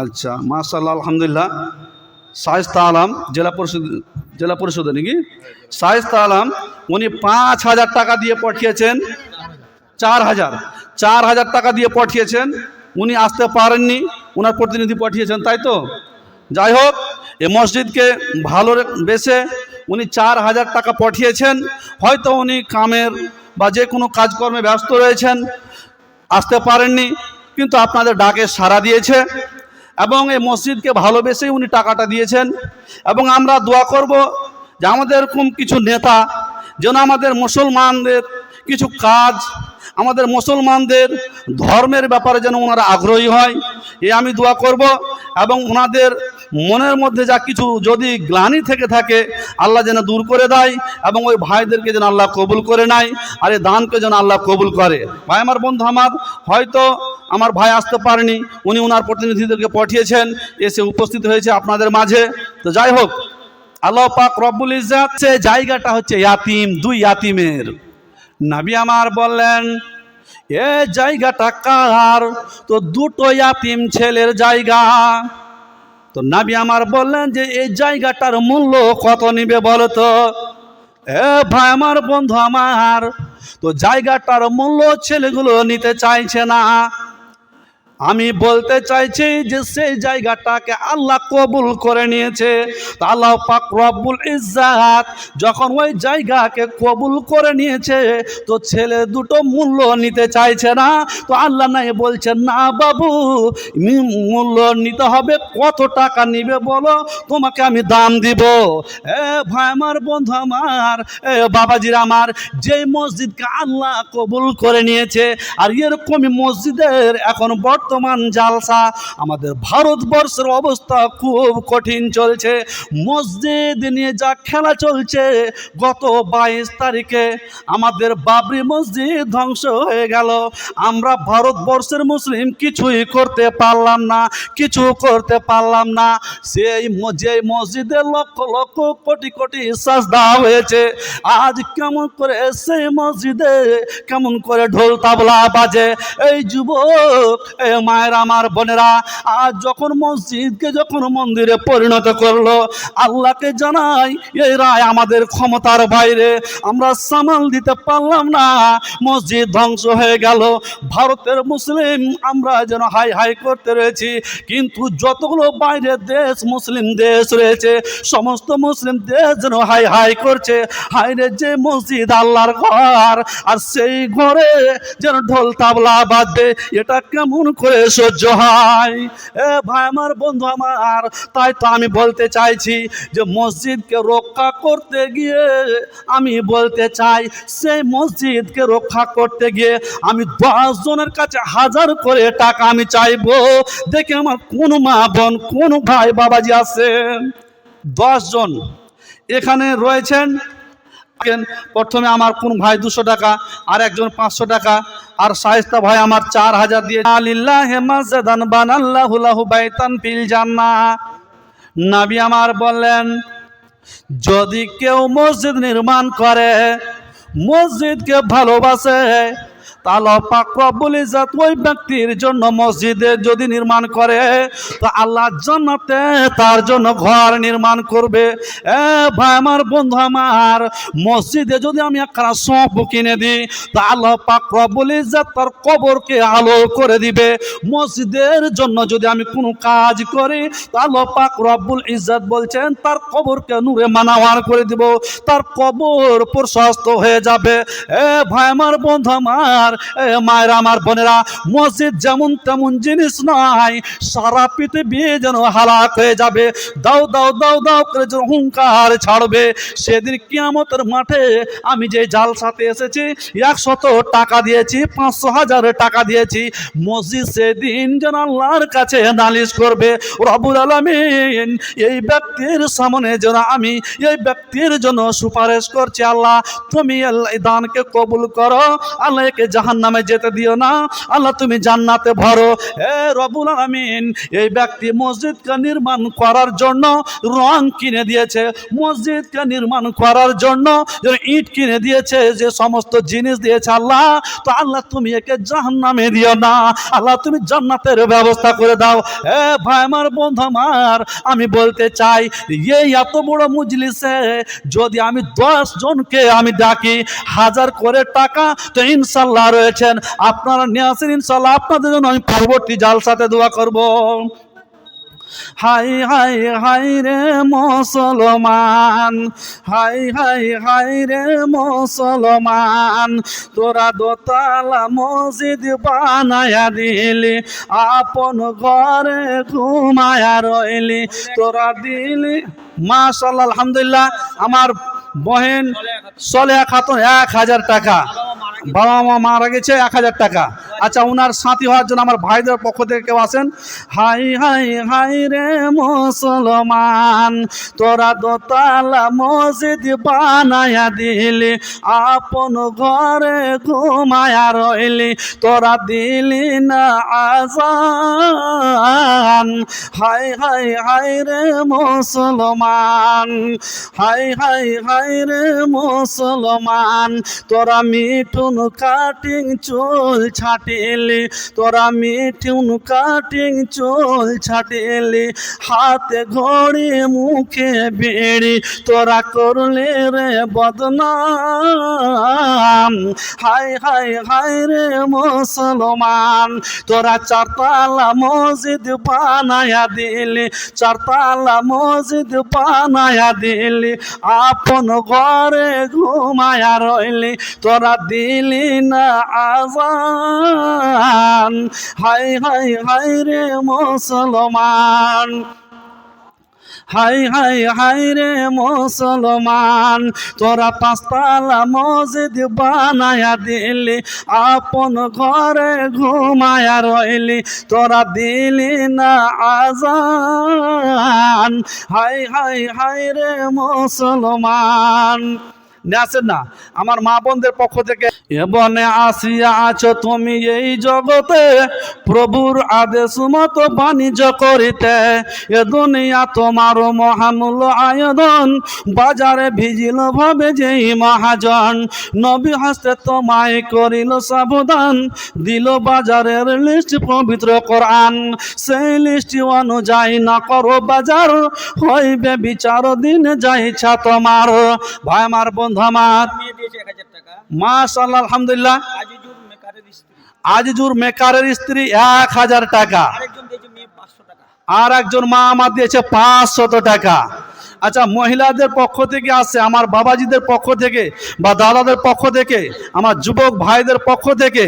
আচ্ছা, মাশাআল্লাহ, আলহামদুলিল্লাহ। শায়েস্তা আলম জেলা পরিষদে নাকি? শায়েস্তা আলম উনি 5,000 টাকা দিয়ে পাঠিয়েছেন। 4,000 টাকা দিয়ে পাঠিয়েছেন। উনি আসতে পারেননি, ওনার প্রতিনিধি পাঠিয়েছেন, তাই তো? যাই হোক, এই মসজিদকে ভালো বেসে উনি 4,000 টাকা পাঠিয়েছেন। হয়তো উনি কামের বা যে কোনো কাজকর্মে ব্যস্ত রয়েছেন, আসতে পারেননি, কিন্তু আপনাদের ডাকে সাড়া দিয়েছে এবং এই মসজিদকে ভালোবেসেই উনি টাকাটা দিয়েছেন। এবং আমরা দোয়া করব যে আমাদের এরকম কিছু নেতা যেন আমাদের মুসলমানদের কিছু কাজ, আমাদের মুসলমানদের ধর্মের ব্যাপারে যেন ওনারা আগ্রহী হয়, এ আমি দোয়া করব। এবং ওনাদের মনের মধ্যে যা কিছু যদি গ্লানি থেকে থাকে, আল্লাহ যেন দূর করে দেয় এবং ওই ভাইদেরকে যেন আল্লাহ কবুল করে নেয়, আর এই দানকে যেন আল্লাহ কবুল করে। ভাই আমার, বন্ধু আমার, হয়তো আমার ভাই আসতে পারেনি, উনি ওনার প্রতিনিধিদেরকে পাঠিয়েছেন, এসে উপস্থিত হয়েছে আপনাদের মাঝে। তো যাই হোক, আল্লাহ পাক রব্বুল ইজ্জাত, সে জায়গাটা হচ্ছে ইয়াতিম, 2 ইয়াতিমের। নবী আমার বললেন, এ জায়গাটা কার? তো 2টো ইয়াতিম ছেলের জায়গা। তো নবী আমার বললেন যে এই জায়গাটার মূল্য কত নিবে বলো তো? এ ভাই আমার, বন্ধু আমার, তো জায়গাটার মূল্য ছেলেগুলো নিতে চাইছে না। আমি বলতে চাইছি যে সেই জায়গাটাকে আল্লাহ কবুল করে নিয়েছে। তো আল্লাহ পাক রব্বুল ইজ্জাত যখন ওই জায়গাকে কবুল করে নিয়েছে, তো ছেলে দুটো মূল্য নিতে চাইছে না। তো আল্লাহ নাই বলছেন, না বাবু, মূল্য নিতে হবে। কত টাকা নিবে বলো, তোমাকে আমি দাম দিব। এ ভাই আমার, বন্ধু আমার, এ বাবাজির আমার, যেই মসজিদকে আল্লাহ কবুল করে নিয়েছে, আর এরকমই মসজিদের এখন বর্তমান জালসা, আমাদের ভারতবর্ষের অবস্থা খুব কঠিন চলছে। মসজিদ নিয়ে যা খেলা চলছে, গত 22 তারিখে আমাদের বাবরি মসজিদ ধ্বংস হয়ে গেল। আমরা ভারতবর্ষের মুসলিম কিছুই করতে পারলাম না, কিছু করতে পারলাম না। সেই যে মসজিদে লক্ষ লক্ষ কোটি কোটি সাজদা হয়েছে, আজ কেমন করে সেই মসজিদে কেমন করে ঢোল তাবলা বাজে। এই যুবক, এ মায়ের আমার, বোনেরা, আজ যখন মসজিদকে যখন মন্দিরে পরিণত করলো, আল্লাহকে জানাই এই রায় আমাদের ক্ষমতার বাইরে, আমরা সামাল দিতে পারলাম না, মসজিদ ধ্বংস হয়ে গেল। ভারতের মুসলিম আমরা যেন হাই হাই করতে রয়েছি, কিন্তু যতগুলো বাইরের দেশ, মুসলিম দেশ রয়েছে, সমস্ত মুসলিম দেশ যেন হাই হাই করছে, হাইরে যে মসজিদ আল্লাহর ঘর, আর সেই ঘরে যেন ঢোল তাবলা বাজবে, এটা কেমন করে সহ্য হয়? এ ভাই আমার, বন্ধু আমার, তাই তো আমি বলতে চাইছি যে মসজিদকে রক্ষা করতে গিয়ে, আমি বলতে চাই সেই মসজিদকে রক্ষা করতে গিয়ে আমি 10 জনের কাছে 1000 করে টাকা আমি চাইবো। দেখে আমার কোন মা বোন, কোন ভাই বাবাজি আছেন? 10 জন এখানে রয়েছেন। প্রথমে আমার কোন ভাই 200 টাকা, আর একজন 500 টাকা, আর শায়েস্তা ভাই আমার 4000 দিয়ে, আলিল্লাহি মাসজিদান বানাল্লাহু লাহু বাইতান ফিল জান্নাহ। নবী আমার বললেন, যদি কেউ মসজিদ নির্মাণ করে, মসজিদকে ভালোবাসে, তাহলে পাক রব্বুল ইজ্জাত ওই ব্যক্তির জন্য মসজিদে যদি নির্মাণ করে, তো আল্লাহ জান্নাতে তার জন্য ঘর নির্মাণ করবে। এ ভাই আমার, বন্ধু আমার, মসজিদে যদি আমি একটা সঁপ কিনে দিই, তা আল্লাহ পাক রব্বুল ইজ্জাত তার কবরকে আলো করে দিবে। মসজিদের জন্য যদি আমি কোনো কাজ করি, তা আল্লাহ পাক রব্বুল ইজ্জাত বলছেন তার কবরকে নূরে মানাওয়ার করে দিব, তার কবর প্রশস্ত হয়ে যাবে। এ ভাই আমার, বন্ধু আমার, মায়েরা আমার, বোনেরা, মসজিদ যেমন তেমন জিনিস নয়, সারা পৃথিবী যেন হালাক হয়ে যাবে, দাও দাও দাও দাও করে যেন হুঙ্কার ছাড়বে। সেদিন কিয়ামতের মাঠে আমি যে জালসাতে এসেছি, 100 টাকা দিয়েছি, 500,000 টাকা দিয়েছি, মসজিদ সেদিন যেন আল্লাহর কাছে নালিশ করবে, রব্বুল আলামিন এই ব্যক্তির সামনে যেন আমি এই ব্যক্তির জন্য সুপারিশ করছি, আল্লাহ তুমি এই দানকে কবুল করো, আল্লাহ একে জাহান্নামে যেতে দিও না, আল্লাহ তুমি জান্নাতে ভরো। হে রব্বুল আলামিন, এই ব্যক্তি মসজিদকে নির্মাণ করার জন্য রং কিনে দিয়েছে, মসজিদকে নির্মাণ করার জন্য ইট কিনে দিয়েছে, যে সমস্ত জিনিস দিয়েছে আল্লাহ, তো আল্লাহ তুমি একে জাহান্নামে দিও না, আল্লাহ তুমি জান্নাতের ব্যবস্থা করে দাও। হে ভাই আমার, বন্ধু আমার, আমি বলতে চাই এই এত বড় মজলিসে যদি আমি 10 জনকে আমি ডাকি 1000 করে টাকা, তো ইনশাল্লাহ রয়েছেন, আপনারা নিয়ে আসেন, ইনশাল্লাহ আপনাদের জন্য আমি পরবর্তী জালসাতে দোয়া করব। হাই হাই হাই রে মুসলমান, হাই হাই হাই রে মুসলমান, তোরা দোতলা মসজিদ বানায়া দিলি, আপন ঘরে ঘুমায়া রইলি, তোরা দিলি। মাশাআল্লাহ, আলহামদুলিল্লাহ। আমার বহেন সলেহা খাতুন 1000 টাকা, বাবা মা মারা গেছে 1000 টাকা। আচ্ছা, ওনার সাথী হওয়ার জন্য আমার ভাইদের পক্ষ থেকে কেউ আছেন? হাই হাই হাই রে মুসলমান, তোরা দোতলা মসজিদ বানায়া দিলি, আপন ঘরে ঘুমায়া রইলি, তোরা দিলি না আযান। হাই হাই হাই রে মুসলমান, হাই হাই হাই রে মুসলমান, তোরা মিঠুন কাটিং চুল ছাটিলি, তোরা মিঠুন কাটিং চুল ছাটিলি, হাতে ঘড়ি মুখে বেড়ি, তোরা করলে রে বদনাম। হাই হাই হাই রে মুসলমান, তোরা 4 তালা মসজিদ বানায়া দিলি, 4 তালা মসজিদ বানায়া দিলি, আপন ঘরে ঘুমায়া রইলি, তোরা দিলি না আযান। হাই হাই হাই রে মুসলমান, হাই হাই হাই রে মুসলমান, তোরা 5 তালা মসজিদ বানায়া দিলি, আপন ঘরে ঘুমায়া রইলি, তোরা দিলি না আযান। হাই হাই হাই রে মুসলমান। আছেন না আমার মা বোনদের পক্ষ থেকে? এবনে আসিয়া আছো তুমি এই জগতে, প্রভুর আদেশ মতো বাণিজ্য করিতে, এ দুনিয়া তোমার মহামূল্য আয়োজন, বাজারে ভিজিল ভাবে যেই মহাজন, নবী হস্তে তোমায় করিল সাবধান, দিল বাজারের লিস্ট পবিত্র কোরআন, সেই লিস্ট অনুযায়ী না করো বাজার, হইবে বিচার দিন যাইছা তোমার। ভাই আমার, বন্ধু আমার, মাশাআল্লাহ, আলহামদুলিল্লাহ। আজিজুর মেকারের স্ত্রী 1000 টাকা, আর একজন মা আমার দিয়েছে 500 টাকা। আচ্ছা, মহিলাদের পক্ষ থেকে আসছে, আমার বাবাজিদের পক্ষ থেকে বা দাদাদের পক্ষ থেকে, আমার যুবক ভাইদের পক্ষ থেকে,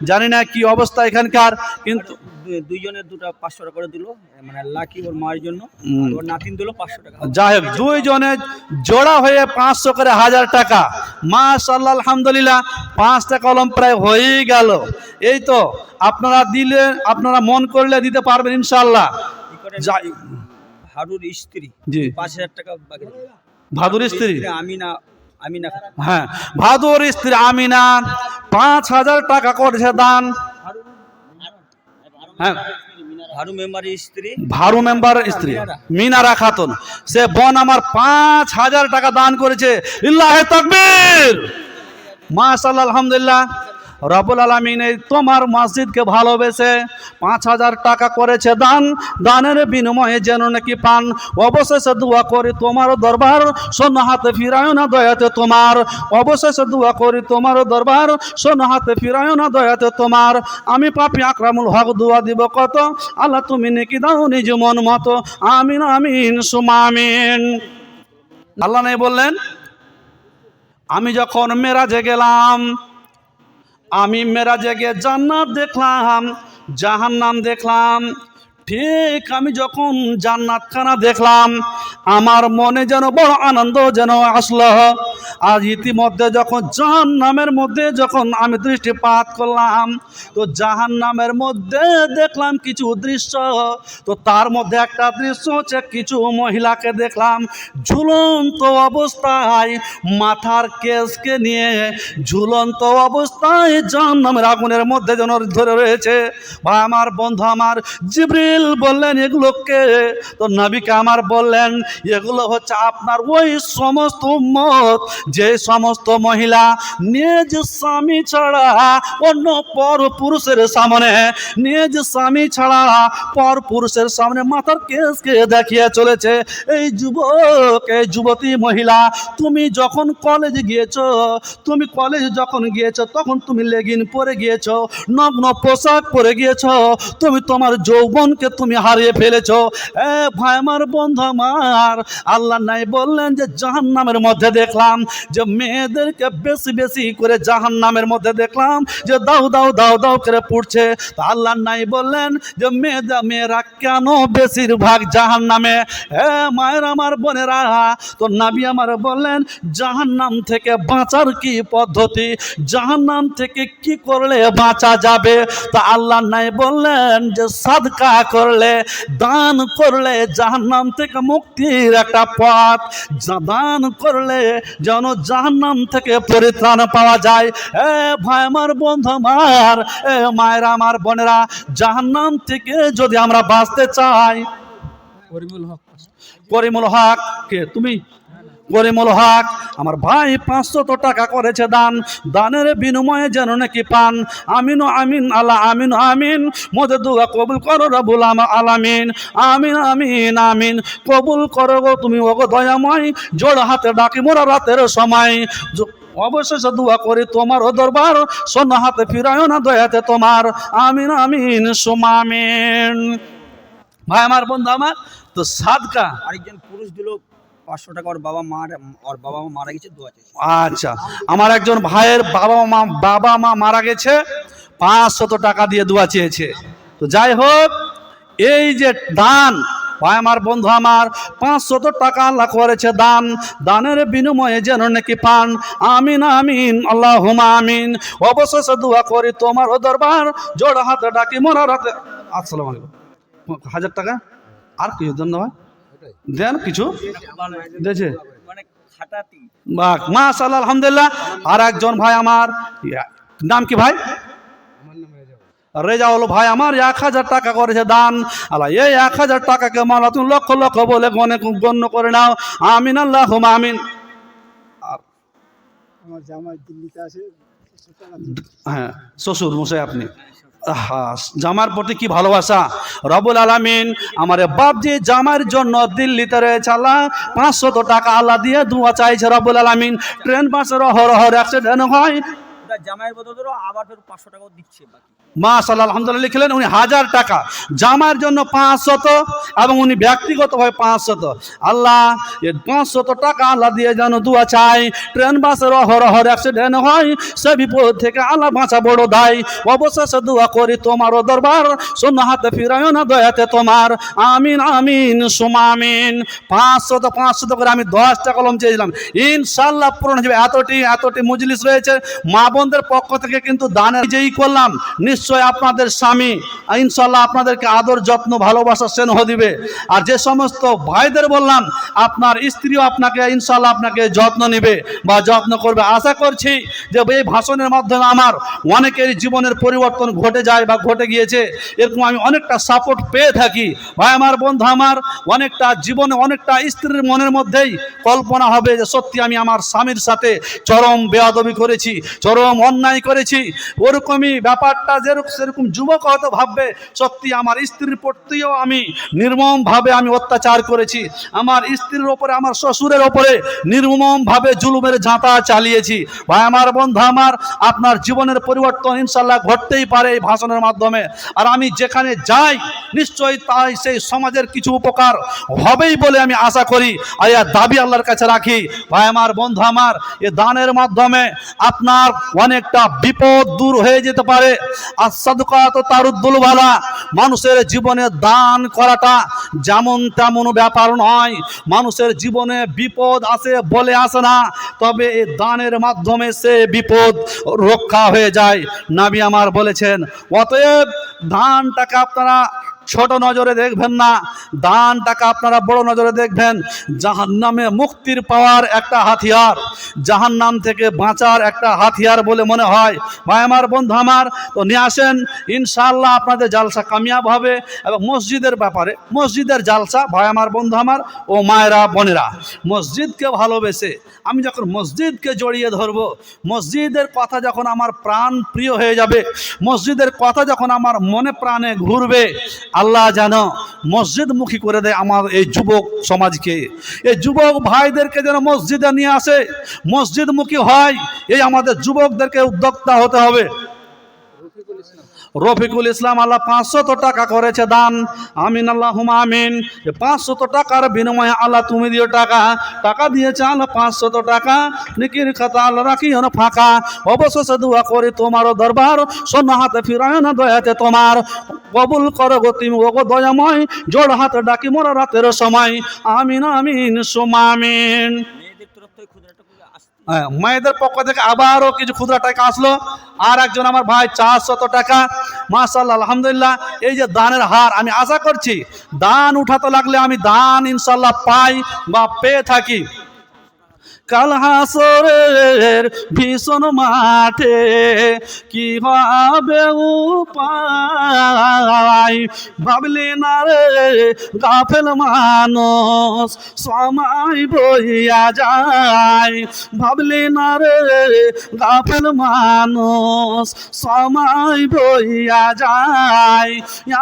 জানি না কি অবস্থা এখানকার, কিন্তু দুইজনের দুটো 500 টাকা করে দিল, মানে লাকি ওর মায়ের জন্য, ওর নাতিন দিল 500 টাকা। যাই হোক, দুইজনে জোড়া হয়ে 500 করে 1000 টাকা। মাশাআল্লাহ, আলহামদুলিল্লাহ। 5 টাকা কলম প্রায় হয়েই গেল। এই তো আপনারা দিলে, আপনারা মন করলে দিতে পারবেন ইনশাআল্লাহ। হারুর স্ত্রী জি 5000 টাকা বাকি। ভাদুর স্ত্রী আমিনা, আমিনা, হ্যাঁ, ভাদুর স্ত্রী আমিনা 5000 টাকা করেছে দান। হ্যাঁ, ভারু মেম্বারের স্ত্রী, ভারু মেম্বারের স্ত্রী মিনারা খাতুন, সে বোন আমার 5000 টাকা দান করেছে। লিল্লাহি তাকবীর, মাশাআল্লাহ, আলহামদুলিল্লাহ। রব্বুল আলামিন এই তোমার মসজিদকে ভালোবেসে 5000 টাকা করেছে দান, দানের বিনিময়ে যেন নাকি পান। অবশেষে দোয়া করি তোমার দরবার, শূন্য হাতে ফিরায় না দয়াতে তোমার। অবশেষে দোয়া করি তোমার দরবার, শূন্য হাতে ফিরায় না দয়াতে তোমার। আমি পাপী আকরামুল হক দোয়া দিব কত, আল্লাহ তুমি নেকি দাও নিজ মন মতো। আমিন আমিন সুমা আমিন। আল্লাহ নেই বললেন, আমি যখন মেরাজে গেলাম, আমি মেরাজে গিয়ে জান্নাত দেখলাম, জাহান্নাম দেখলাম, ঠিক আমি যখন জান্নাতখানা দেখলাম, আমার মনে যেন বড় আনন্দ যেন আসলো। আর ইতিমধ্যে যখন জাহান্নামের মধ্যে যখন আমি দৃষ্টিপাত করলাম, তো জাহান্নামের মধ্যে দেখলাম কিছু দৃশ্য। তো তার মধ্যে একটা দৃশ্য হচ্ছে কিছু মহিলাকে দেখলাম ঝুলন্ত অবস্থায়, মাথার কেসকে নিয়ে ঝুলন্ত অবস্থায় জাহান্নামের আগুনের মধ্যে যেন ধরে রয়েছে। বা আমার বন্ধু আমার জিবরিল বললেন এগুলোকে, তো নবীকে আমার বললেন এগুলো হচ্ছে আপনার ওই সমস্ত উম্মত যে সমস্ত মহিলা নিজ স্বামী ছাড়া অন্য পর পুরুষের সামনে, নিজ স্বামী ছাড়া পর পুরুষের সামনে মাথার কেসকে দেখিয়ে চলেছে। এই যুবক, এই যুবতী মহিলা, তুমি যখন কলেজে গিয়েছো, তুমি কলেজ যখন গিয়েছো তখন তুমি লেগিন পরে গিয়েছো, নগ্ন পোশাক পরে গিয়েছো, তুমি তোমার যৌবনকে তুমি হারিয়ে ফেলেছো। ভাই আমার বন্ধু আমার, আল্লাহ নাই বললেন যে জাহান্নামের মধ্যে দেখলাম যে মেয়েদেরকে বেশি বেশি করে জাহান্নামের মধ্যে দেখলাম যে দাও দাও দাও দাও করে পড়ছে। তা আল্লাহ নাই বললেন যে মেয়েরা কেন বেশিরভাগ জাহান্নামে? মায়ের আমার বোনেরা, তো নবী আমার বললেন জাহান্নাম থেকে বাঁচার কি পদ্ধতি, জাহান্নাম থেকে কি করলে বাঁচা যাবে? তা আল্লাহ নাই বললেন যে সাদকা করলে, দান করলে জাহান্নাম থেকে মুক্তির একটা পথ, দান করলে যেন জাহান্নাম থেকে পরিত্রাণ পাওয়া যায়। ভাই আমার বন্ধু আমার, মায়ের আমার বোনেরা, জাহান্নাম থেকে যদি আমরা বাঁচতে চাই, করিমুল হক কে তুমি? করিমুল হক আমার ভাই 500 টাকা করেছে দান, দানের বিনিময়ে যেন নাকি পান। আমিন আমিন আল্লাহ আমিন আমিন, মোদের দোয়া কবুল করো রব্বুল আলামিন। আমিন আমিন আমিন, কবুল করো গো তুমি ওগো দয়াময়, জোড় হাতে ডাকি মোরা রাতের সময়। অবশেষে দোয়া করি তোমার ও দরবার, শোনো হাতে ফিরায়ও না দয়াতে তোমার। আমিন আমিন সুমা আমিন। ভাই আমার বন্ধু আমার, তো সাদকা আরেকজন পুরুষ দিল 500 টাকা, ওর বাবা মা মারা গেছে, দোয়া চাইছে। আচ্ছা, আমার একজন ভাইয়ের বাবা মা মারা গেছে, 500 টাকা দিয়ে দোয়া চেয়েছে। তো যাই হোক, এই যে দান, ভাই আমার বন্ধু আমার, 500 টাকা আল্লাহ করেছে দান, দানের বিনিময়ে যেন নাকি পান। আমিন আমিন আল্লাহুম্মা আমিন। অবশেষে দোয়া করি তোমার ও দরবার, জোড় হাতে ডাকি মোরা রাতে। আসসালামু আলাইকুম। 1000 টাকা আর কিছু ধন্যবাদ দেন, কিছু দিয়েছে মানে খাটাতি। বাহ, মাশাআল্লাহ, আলহামদুলিল্লাহ। আর একজন ভাই আমার, নাম কি ভাই? রেজাউল ভাই আমার 1000 টাকা করেছে দান। আল্লাহ এই 1000 টাকাকে মালা তুমি লক্ষ লক্ষ বলে গণ্য করে নাও। আমিন আল্লাহুম্মা আমিন। আমার জামাই দিল্লিতে আছে, হ্যাঁ, শ্বশুর মশাই আপনি, জামার প্রতি কি ভালোবাসা। রব্বুল আলামিন আমার বাপ যে জামার জন্য দিল্লিতে রয়েছে, আল্লাহ 500 টাকা আল্লাহ দিয়ে দোয়া চাইছে রব্বুল আলামিন। ট্রেন বাসের অহরহ অ্যাক্সিডেন্ট হয়, জামাইয়ের বদলে ধরো আবার ফের 500 টাকাও দিচ্ছে বাকি। মাশাআল্লাহ, আলহামদুলিল্লাহ। লিখলেন উনি 1000 টাকা, জামার জন্য 500, এবং উনি ব্যক্তিগতভাবে 500। আল্লাহ এই 500 টাকা আল্লাহ দিয়ে যেন দোয়া চাই। ট্রেন বাসের অহরহ অ্যাক্সিডেন্ট হয়, সে বিপদ থেকে আল্লাহ বাঁচা বড় দায়। অবশেষে দোয়া করি তোমারও দরবার, শূন্য হাতে ফিরায়ও না দয়াতে তোমার। আমিন আমিন সুমা আমিন। 500 করে আমি 10টা কলম চেয়েছিলাম, ইনশাআল্লাহ পূরণ হবে। এতটি মজলিস রয়েছে, মা বোনদের পক্ষ থেকে কিন্তু দানের যেই করলাম, নিশ্চয় আপনাদের স্বামী ইনশাআল্লাহ আপনাদেরকে আদর যত্ন ভালোবাসা স্নেহ দিবে। আর যে সমস্ত ভাইদের বললাম, আপনার স্ত্রীও আপনাকে ইনশাআল্লাহ আপনাকে যত্ন নেবে বা যত্ন করবে। আশা করছি যে এই ভাষণের মাধ্যমে আমার অনেকের জীবনের পরিবর্তন ঘটে যায় বা ঘটে গিয়েছে, এরকম আমি অনেকটা সাপোর্ট পেয়ে থাকি। ভাই আমার বন্ধু আমার, অনেকটা জীবনে অনেকটা স্ত্রীর মনের মধ্যেই কল্পনা হবে যে সত্যি আমি আমার স্বামীর সাথে চরম বেয়াদবি করেছি, চরম অন্যায় করেছি। ওরকমই ব্যাপারটা সেরকম যুবক হয়তো ভাববে সত্যি আমার স্ত্রীর প্রতিও আমি নির্মমভাবে আমি অত্যাচার করেছি, আমার স্ত্রীর ওপরে আমার শ্বশুরের ওপরে নির্মমভাবে জুলুমের ঝাঁটা চালিয়েছি। ভাই আমার বন্ধু আমার, আপনার জীবনের পরিবর্তন ইনশাআল্লাহ ঘটতেই পারে এই ভাষণের মাধ্যমে। আর আমি যেখানে যাই নিশ্চয়ই তাই সেই সমাজের কিছু উপকার হবেই বলে আমি আশা করি, আর দাবি আল্লাহর কাছে রাখি। ভাই আমার বন্ধু আমার, এ দানের মাধ্যমে আপনার অনেকটা বিপদ দূর হয়ে যেতে পারে। আর সাদকাত তারুদ্দুল বালা, মানুষের জীবনে দান করাটা যেমন তেমন ব্যাপার নয়। মানুষের জীবনে বিপদ আসে বলে আসে না, তবে এই দানের মাধ্যমে সে বিপদ রক্ষা হয়ে যায়। নবী আমার বলেছেন, অতএব দানটাকে আপনারা ছোট নজরে দেখবেন না, দানটাকে আপনারা বড় নজরে দেখবেন। জাহান্নামে মুক্তির পাওয়ার একটা হাতিয়ার, জাহান্নাম থেকে বাঁচার একটা হাতিয়ার বলে মনে হয়। ভাই আমার, বন্ধু আমার, তো নিয়ে আসেন, ইনশাআল্লাহ আপনাদের জালসা কামিয়াব হবে। এবং মসজিদের ব্যাপারে, মসজিদের জালসা, ভাই আমার, বন্ধু আমার ও মায়েরা বোনেরা, মসজিদকে ভালোবেসে আমি যখন মসজিদকে জড়িয়ে ধরবো, মসজিদের কথা যখন আমার প্রাণ প্রিয় হয়ে যাবে, মসজিদের কথা যখন আমার মনে প্রাণে ঘুরবে, আল্লাহ যেন মসজিদমুখী করে দেয় আমার এই যুবক সমাজকে। এই যুবক ভাইদেরকে যেন মসজিদে নিয়ে আসে, মসজিদমুখী হয়। এই আমাদের যুবকদেরকে উদ্যোক্তা হতে হবে। রফিকুল ইসলাম আল্লাহ 500 টাকা করেছে দান, আমিন আল্লাহুম্মা আমিন। 500 টাকার বিনিময়ে আল্লাহ তুমি দিও টাকা, টাকা দিয়েছে আল্লাহ 500 টাকা, নেকির খাতা আল্লাহ রাখিও না ফাঁকা। অবশেষে দোয়া করি তোমারও দরবার, শূন্য হাতে ফিরায় না দয়াতে তোমার, কবুল করো গো তুমি ওগো দয়াময়, জোড় হাতে ডাকি মোরা রাতের সময়, আমিন আমিন সুমা আমিন। মেয়েদের তরফ থেকে ক্ষুদ্র একটা করে আসছে। মায়েদের পক্ষ থেকে আবারও কিছু ক্ষুদ্র টাকা আসলো। আর একজন আমার ভাই 400 টাকা, মাশাআল্লাহ আলহামদুলিল্লাহ। এই যে দানের হার, আমি আশা করছি দান উঠাতে লাগলে আমি দান ইনশাআল্লাহ পাই বা পেয়ে থাকি। কাল হাসরের ভীষণ মাঠে কি হবে উপায়, ভাবলি না রে গাফেল মানুষ সময় বইয়া যায়, ভাবলি না রে গাফেল মানুষ সময় বইয়া যায়।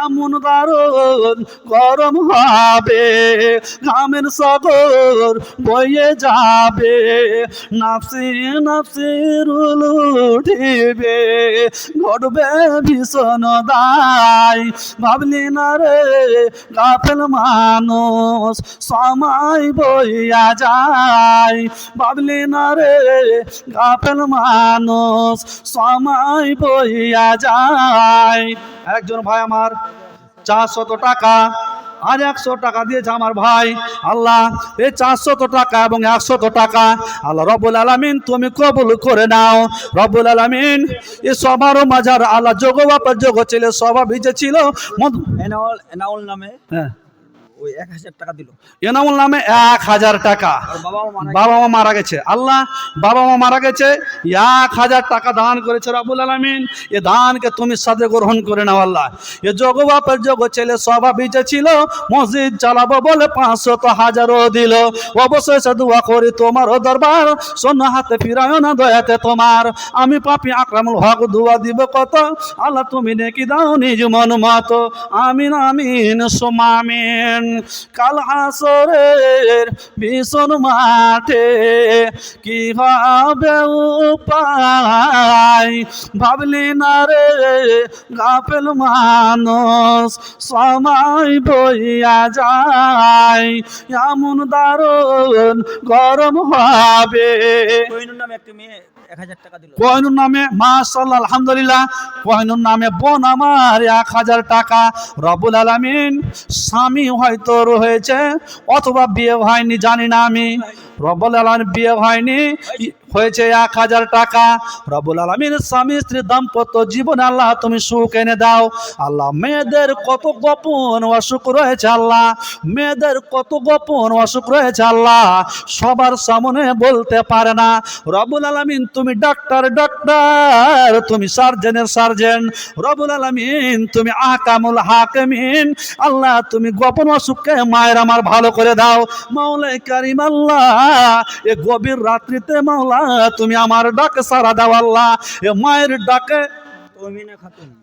এমন দারুণ গরম হবে, ঘামের সাগর বইয়ে যাবে, নাফসি নাফসি রুল উঠিবে, ঘটবে ভীষণ দায়, ভাবলি না রে গাফেল মানুষ সময় বইয়া যায়, ভাবলি না রে গাফেল মানুষ সময় বইয়া যায়। একজন ভাই আমার 400 টাকা আর 100 টাকা দিয়েছে আমার ভাই। আল্লাহ এই 400 টাকা এবং 100 টাকা আল্লাহ রব্বুল আলামিন তুমি কবুল করে নাও। রব্বুল আলামিন এ সবার মাজার আল্লাহ যোগ বাপের যোগ ছেলে সভা ভিজেছিল। এনাউল নামে হ্যাঁ, ওই 1000 টাকা দিল। এনামুল নামে 1000 টাকা। আর বাবাও মারা বাবা মা মারা গেছে, আল্লাহ বাবা মা মারা গেছে, 1000 টাকা দান করেছে রব্বুল আলামিন। এ দানকে তুমি সাথে গ্রহণ করে নাও আল্লাহ। এ যোগ বাপের যোগ ছেলে সভা ভিজেছিল, মসজিদ চালাবো বলে 500 তো হাজারও দিল। অবশেষে দোয়া করি তোমার দরবার, শূন্য হাতে ফিরায় না দয়াতে তোমার, আমি পাপী আকরামুল হক দোয়া দিব কত, আল্লাহ তুমি নেকি দাও নিজ মন মতো, আমিন আমিন সুমা আমিন। কাল হাসরের ভীষণ মাঠে কি হবে উপায়, ভাবলি না রে গাফেল মানুষ সময় বইয়া যায়, এমন দারুণ গরম হবে। কোহিনুর নামে একটা মেয়ে 1000 টাকা দিল। কোহিনুর নামে মাশাআল্লাহ আলহামদুলিল্লাহ, কোহিনুর নামে বোন আমার 1000 টাকা। রব্বুল আলামিন স্বামী হয়তো রয়েছে অথবা বিয়ে হয়নি জানি না আমি, রব্বুল আলামিন বিয়ে হয়নি, হয়েছে 1000 টাকা। রব্বুল আলামিন স্বামী স্ত্রী দাম্পত্য জীবনে আল্লাহ তুমি সুখ এনে দাও। আল্লাহ মেয়েদের কত গোপন অসুখ রয়েছে, আল্লাহ মেয়েদের কত গোপন অসুখ রয়েছে, আল্লাহ সবার সামনে বলতে পারে না। রব্বুল আলামিন তুমি ডাক্তার, তুমি সার্জেনের সার্জেন, রব্বুল আলামিন তুমি আহকামুল হাকিমিন, আল্লাহ তুমি গোপন অসুখকে মায়ের আমার ভালো করে দাও। মাওলাই কারিম আল্লাহ এ গভীর রাত্রিতে মাওলা তুমি আমার ডাকে সাড়া দাও আল্লাহ। এ মায়ের ডাকে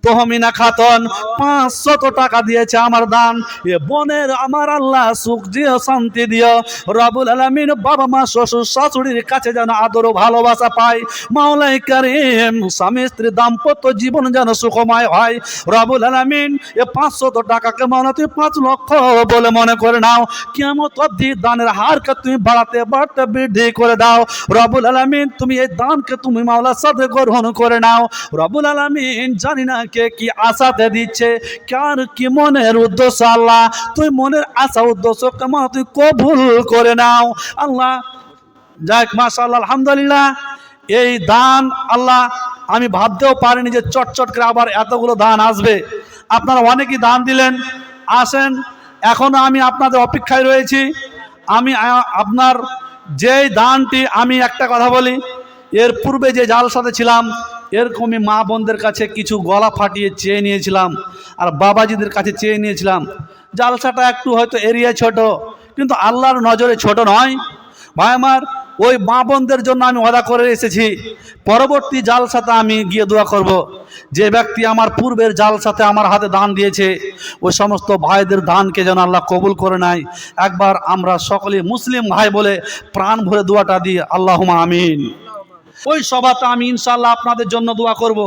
তহমিনা খাতুন 500 টাকা দিয়েছে আমার দান। এ বোনের আমার আল্লাহ সুখ দিও, শান্তি দিও রব্বুল আলামিন। বাবা মা শ্বশুর শাশুড়ির কাছে যেন আদর ও ভালোবাসা পায় মাওলাই কারীম। স্বামী স্ত্রী দাম্পত্য জীবন যেন সুখময় হয় রব্বুল আলামিন। এ 500 টাকাকে মাওলা তুই 5 লক্ষ বলে মনে করে নাও। কিয়ামত অবধি দানের হারকে তুমি বাড়াতে বাড়তে বৃদ্ধি করে দাও রব্বুল আলামিন। তুমি এই দানকে তুমি মাওলার সাথে গ্রহণ করে নাও রব্বুল আলামিন। জানি না কে কি আশাতে দিচ্ছে, কার কি মনের উদ্দেশ্য আল্লাহ তুই মনের আশা উদ্দেশ্য কেমন তুই কবুল করে নাও আল্লাহ। যাক মাশাআল্লাহ, আলহামদুলিল্লাহ। এই দান আল্লাহ আমি ভাবতেও পারিনি যে চটচট করে আবার এতগুলো দান আসবে। আপনারা অনেকেই দান দিলেন। আসেন, এখনো আমি আপনাদের অপেক্ষায় রয়েছি। আমি আপনার যেই দানটি, আমি একটা কথা বলি, এর পূর্বে যে জালসাতে ছিলাম এরকমই মা বোনদের কাছে কিছু গলা ফাটিয়ে চেয়ে নিয়েছিলাম আর বাবাজিদের কাছে চেয়ে নিয়েছিলাম। জালসাটা একটু হয়তো এরিয়া ছোট, কিন্তু আল্লাহর নজরে ছোট নয় ভাই আমার। ওই মা বোনদের জন্য আমি ওয়াদা করে এসেছি, পরবর্তী জালসাতে আমি গিয়ে দোয়া করব। যে ব্যক্তি আমার পূর্বের জালসাতে আমার হাতে দান দিয়েছে ওই সমস্ত ভাইদের দানকে যেন আল্লাহ কবুল করে নেয়। একবার আমরা সকলে মুসলিম ভাই বলে প্রাণ ভরে দোয়াটা দিই, আল্লাহুম্মা আমিন। ওই সভাতে আমি ইনশাআল্লাহ আপনাদের জন্য দোয়া করব।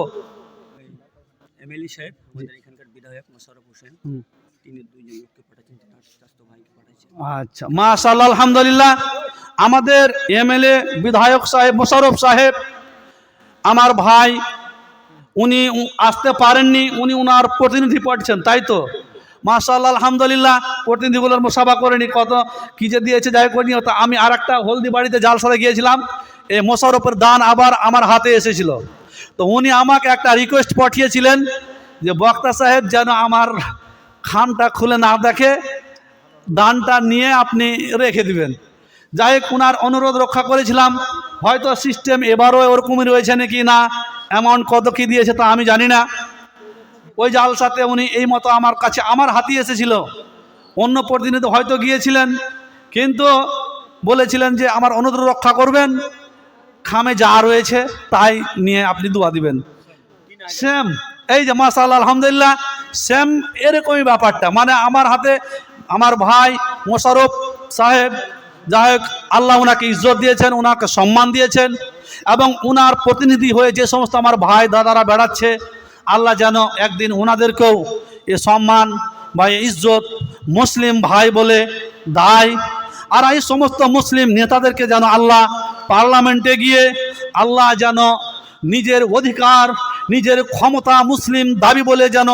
এমএলএ সাহেব আমাদের এখানকার বিধায়ক মোশাররফ হোসেন, তিনি 2 জন লোককে পাঠাচ্ছেন, তার স্বাস্থ্য ভাইকে পাঠাচ্ছেন। আচ্ছা, মাশাআল্লাহ, আলহামদুলিল্লাহ। আমাদের এমএলএ বিধায়ক সাহেব মোশাররফ সাহেব আমার ভাই, উনি আসতে পারেননি, উনি উনার প্রতিনিধি পাঠাচ্ছেন, তাই তো? মাশাআল্লাহ, আলহামদুলিল্লাহ। প্রতিনিধিগুলোর মোসাফা করেনি, কত কি যে দিয়েছে যাই করিনি। আমি আর একটা হলদিবাড়িতে জালসাতে গিয়েছিলাম, এই মোশাররফের দান আবার আমার হাতে এসেছিল। তো উনি আমাকে একটা রিকোয়েস্ট পাঠিয়েছিলেন যে বক্তা সাহেব যেন আমার খামটা খুলে না দেখে, দানটা নিয়ে আপনি রেখে দিবেন। যাই হোক, ওনার অনুরোধ রক্ষা করেছিলাম। হয়তো সিস্টেম এবারও ওরকমই রয়েছে নাকি না, অ্যামাউন্ট কত কী দিয়েছে তা আমি জানি না। ওই জালসাতে উনি এই মতো আমার কাছে আমার হাতে এসেছিল। অন্য প্রতিনিধি হয়তো গিয়েছিলেন, কিন্তু বলেছিলেন যে আমার অনুরোধ রক্ষা করবেন, খামে যা রয়েছে তাই নিয়ে আপনি দোয়া দিবেন। সেম এই যে মাশাআল্লাহ, আলহামদুলিল্লাহ, সেম এরকমই ব্যাপারটা। মানে আমার হাতে আমার ভাই মোশাররফ সাহেব, যাই হোক আল্লাহ ওনাকে ইজ্জত দিয়েছেন, ওনাকে সম্মান দিয়েছেন, এবং ওনার প্রতিনিধি হয়ে যে সমস্ত আমার ভাই দাদারা বেড়াচ্ছে, আল্লাহ যেন একদিন ওনাদেরকেও এ সম্মান বা ইজ্জত মুসলিম ভাই বলে দেয়। আর এই সমস্ত মুসলিম নেতাদেরকে যেন আল্লাহ পার্লামেন্টে গিয়ে আল্লাহ যেন নিজের অধিকার, নিজের ক্ষমতা মুসলিম দাবি বলে যেন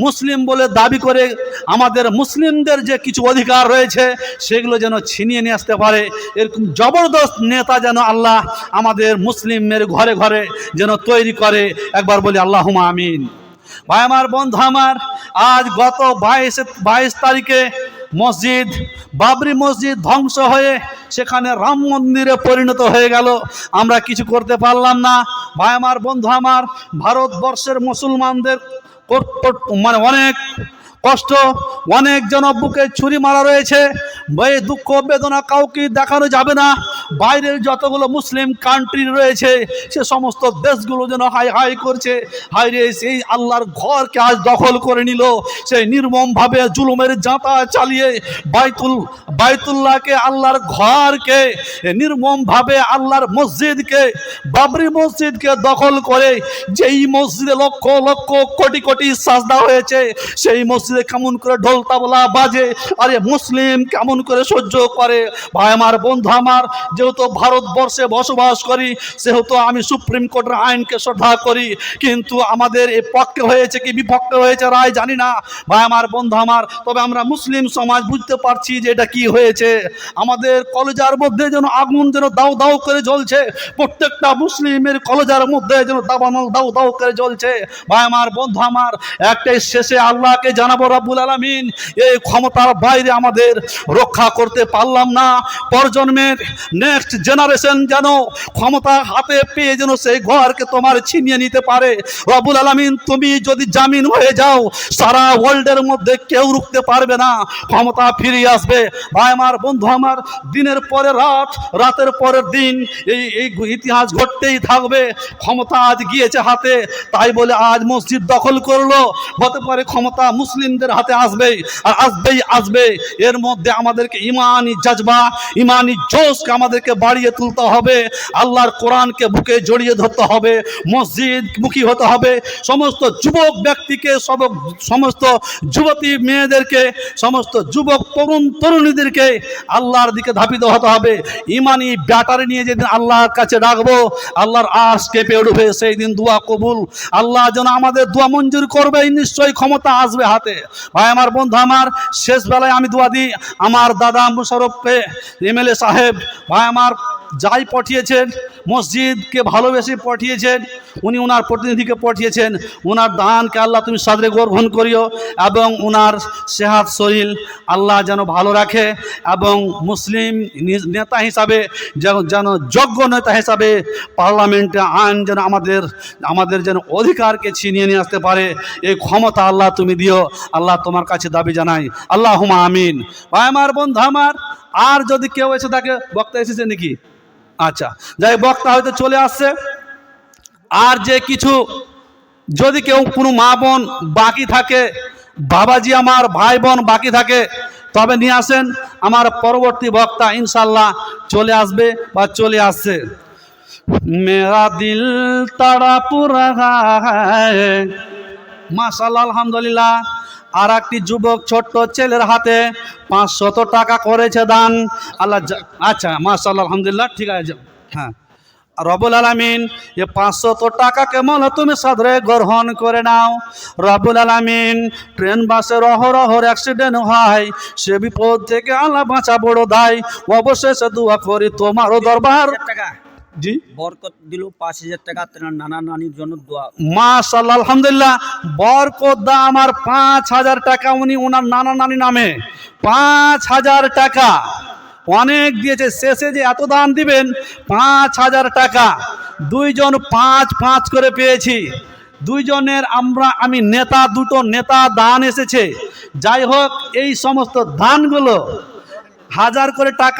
মুসলিম বলে দাবি করে আমাদের মুসলিমদের যে কিছু অধিকার রয়েছে সেগুলো যেন ছিনিয়ে নিয়ে আসতে পারে। এরকম জবরদস্ত নেতা যেন আল্লাহ আমাদের মুসলিমের ঘরে ঘরে যেন তৈরি করে। একবার বলি আল্লাহুম্মা আমিন। ভাই আমার, বন্ধু আমার, আজ গত 22 তারিখে মসজিদ, বাবরি মসজিদ ধ্বংস হয়ে সেখানে রাম মন্দিরে পরিণত হয়ে গেল। আমরা কিছু করতে পারলাম না। ভাই আমার, বন্ধু আমার, ভারতবর্ষের মুসলমানদের মানে অনেক কষ্ট, অনেক জন বুকে ছুরি মারা রয়েছে। এই দুঃখ বেদনা কাউকে দেখানো যাবে না। বাইরের যতগুলো মুসলিম কান্ট্রি রয়েছে সে সমস্ত দেশগুলো যেন হাই হাই করছে, হাই রে সেই আল্লাহর ঘরকে আজ দখল করে নিল। সেই নির্মমভাবে জুলুমের জাঁতা চালিয়ে বাইতুল্লাহকে, আল্লাহর ঘরকে নির্মমভাবে, আল্লাহর মসজিদকে, বাবরি মসজিদকে দখল করে, যেই মসজিদে লক্ষ লক্ষ কোটি কোটি সাজদা হয়েছে সেই মসজিদে কেমন করে ঢোল তাবলা বাজে, আরে মুসলিম কেমন করে সহ্য করে। ভাই আমার, বন্ধু আমার, যেহেতু ভারতবর্ষে বসবাস করি সেহেতু আমি সুপ্রিম কোর্টের আইনকে শ্রদ্ধা করি, কিন্তু আমাদের এ পক্ষে হয়েছে কি বিপক্ষে হয়েছে রায় জানি না। ভাই আমার, বন্ধু আমার, তবে আমরা মুসলিম সমাজ বুঝতে পারছি যে এটা কি হয়েছে। আমাদের কলেজার মধ্যে যেন আগুন যেন দাউ দাউ করে জ্বলছে, প্রত্যেকটা মুসলিমের কলেজার মধ্যে যেন দাবানল দাউ দাউ করে জ্বলছে। ভাই আমার, বন্ধু আমার, একটাই শেষে আল্লাহকে জানাবো রব্বুল আলামিন এই ক্ষমতার বাইরে আমাদের রক্ষা করতে পারলাম না, প্রজন্মের নেক্সট জেনারেশন যেন ক্ষমতা হাতে পেয়ে যেন সেই ঘরকে তোমার ছিনিয়ে নিতে পারে। রব্বুল আলামিন তুমি যদি জামিন হয়ে যাও, সারা ওয়ার্ল্ডের মধ্যে কেউ রুখতে পারবে না, ক্ষমতা ফিরিয়ে আসবে। ভাই আমার, বন্ধু আমার, দিনের পরে রাত, রাতের পরের দিন এই ইতিহাস ঘটতেই থাকবে। ক্ষমতা আজ গিয়েছে হাতে, তাই বলে আজ মসজিদ দখল করলো, হতে পারে ক্ষমতা মুসলিমদের হাতে আসবেই, আর আসবে। এর মধ্যে আমাদেরকে ইমানি জজবা, ইমানি জোশকে আমাদেরকে বাড়িয়ে তুলতে হবে, আল্লাহর কোরআনকে বুকে জড়িয়ে ধরতে হবে, মসজিদ মুখী হতে হবে। সমস্ত যুবক ব্যক্তিকে, সমস্ত যুবতী মেয়েদেরকে, সমস্ত যুবক তরুণীদেরকে আল্লাহর দিকে ধাবিত হতে হবে। ইমানি ব্যাটারি নিয়ে যেদিন আল্লাহর কাছে ডাকবো, আল্লাহর আশ কেঁপে উঠবে, সেই দিন দোয়া কবুল। আল্লাহ যেন আমাদের দোয়া মঞ্জুর করবে, নিশ্চয়ই ক্ষমতা আসবে হাতে। ভাই আমার, বন্ধু আমার, শেষ বেলায় আমি দোয়া দিই আমার দাদা মুশারফকে, এমএলএ সাহেব, ভাই আমার, যাই পাঠিয়েছেন, মসজিদকে ভালোবেসে পাঠিয়েছেন, উনি ওনার প্রতিনিধিকে পাঠিয়েছেন, ওনার দানকে আল্লাহ তুমি সাদরে গ্রহণ করিও, এবং ওনার সেহাত শরীর আল্লাহ যেন ভালো রাখে, এবং মুসলিম নেতা হিসাবে যেন যোগ্য নেতা হিসাবে পার্লামেন্টে আইন যেন আমাদের যেন অধিকারকে ছিনিয়ে নিয়ে আসতে পারে, এই ক্ষমতা আল্লাহ তুমি দিও। আল্লাহ তোমার কাছে দাবি জানাই, আল্লাহুম্মা আমিন। ভাই আমার, বন্ধু আমার, আর যদি কেউ এসে থাকে, বক্তা এসেছে নাকি? আচ্ছা, যাই, বক্তা হয়তো চলে আসছে। আর যে কিছু যদি কেউ কোনো মা বোন বাকি থাকে, বাবাজি আমার, ভাই বোন বাকি থাকে, তবে নিয়ে আসেন। আমার পরবর্তী বক্তা ইনশাল্লাহ চলে আসবে বা চলে আসছে। মেরা দিল তাড়া পুরা হ্যায়, মাশাআল্লাহ, আলহামদুলিল্লাহ। আর একটি যুবক ছোট্ট ছেলের হাতে 500 টাকা করেছে দান, আল্লাহ। আচ্ছা, মাশাআল্লাহ, আলহামদুলিল্লাহ, ঠিক আছে। হ্যাঁ, রব্বুল আলামিন এই 500 টাকাকে মনে তুমি সাদরে গ্রহণ করে নাও। রব্বুল আলামিন, ট্রেন বাসের অহরহর অ্যাক্সিডেন্ট হয়, সে বিপদ থেকে আল্লাহ বাঁচা বড় দায়। অবশেষে দোয়া করি তোমারও দরবার। টাকা জি, বরকত দিল 5000 টাকা তেনার নানা নানির জন্য দোয়া। মাশাআল্লাহ, আলহামদুলিল্লাহ, বরকত দা আমার 5000 টাকা উনি ওনার নানা নানি নামে 5000 টাকা অনেক দিয়েছে। শেষে যে এত দান দিবেন 5000 টাকা, দুইজন 5 করে পেয়েছি। দুইজনের আমি নেতা, দুটো নেতা দান এসেছে। যাই হোক, এই সমস্ত দানগুলো 1000 করে টাকা